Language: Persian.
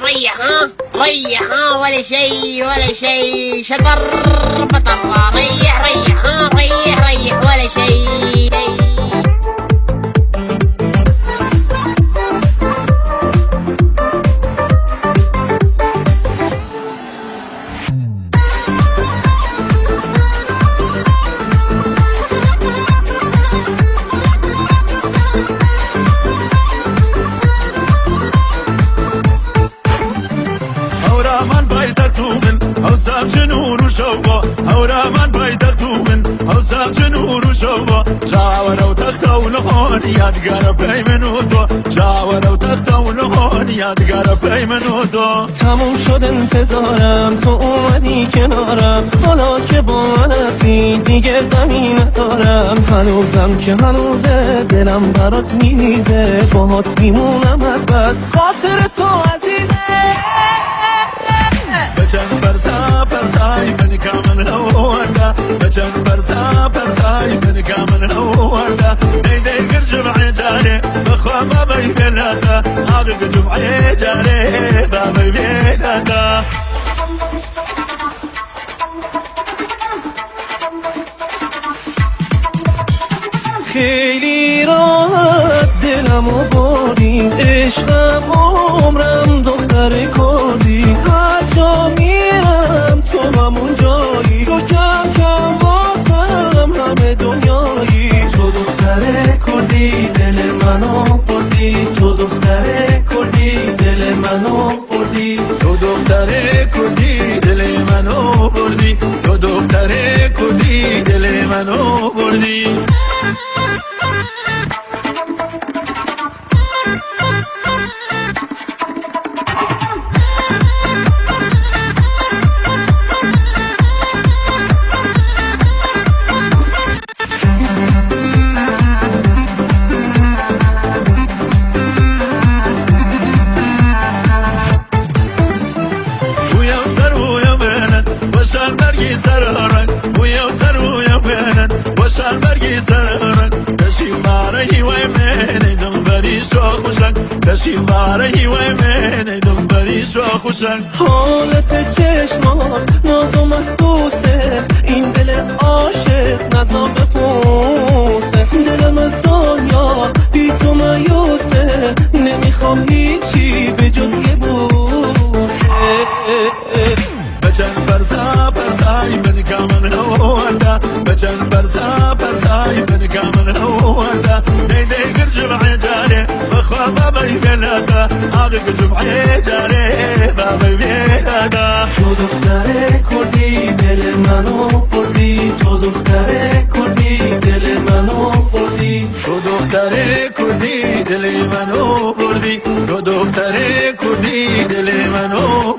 ريح ريح ولا شيء ولا شيء، شطر بطر، ريح ريح ريح ريح ولا شيء. هوسام جنور وشوقه هورا من بيدك من هوسام جنور وشوقه جاورا وتختون هون يادقار بيمنوتو جاورا وتختون هون يادقار بيمنوتو. تموم شد انتظارم، تو اومدی کنارم، حالا که با من هستی دیگه غمی ندارم. هنوزم که هنوزه دلم برات میریزه، باهات میمونم از بس خاطر تو عزیزه. بچن برزا برزای من کامن هوادا، بچن برزا برزای من کامن هوادا. نیدی گر جمعه جاره بخوا ما بیبلادا، آقا جمعه جاره با بیبلادا. خیلی راحت دلمو بردی، عشقم عمرم دختر کردی. هر جا میرم تو همون جایی، تو کم کم واسم همه دنیایی. تو دختر کردی دل منو بردی، تو دختر کردی دل منو بردی. تو دختر کردی دل منو بردی، تو دختر کردی دل منو بردی. برگی سرارن ویا سرویا بنن وشان برگی سرارن کشی بارهی و من دم بری شو خوشن کشی بارهی و من دم بری شو خوشن. حالت چشمان ناز و محسوسه، این دل عاشق نزا بپوسه. دلم از دنیا بی تو مایوسه، نمیخوام هیچی به جز یه بوسه. بچن برزا برزای من کامن هوادا، بچن برزا برزای من کامن هوادا. نیدی گر جمعه جاره بخوا ما بیبلادا، آقا جمعه جاره با بیبلادا. تو دختر کردی دل منو بردی، تو دختر کردی دل منو بردی. تو دختر کردی دل منو بردی، تو دختر کردی دل منو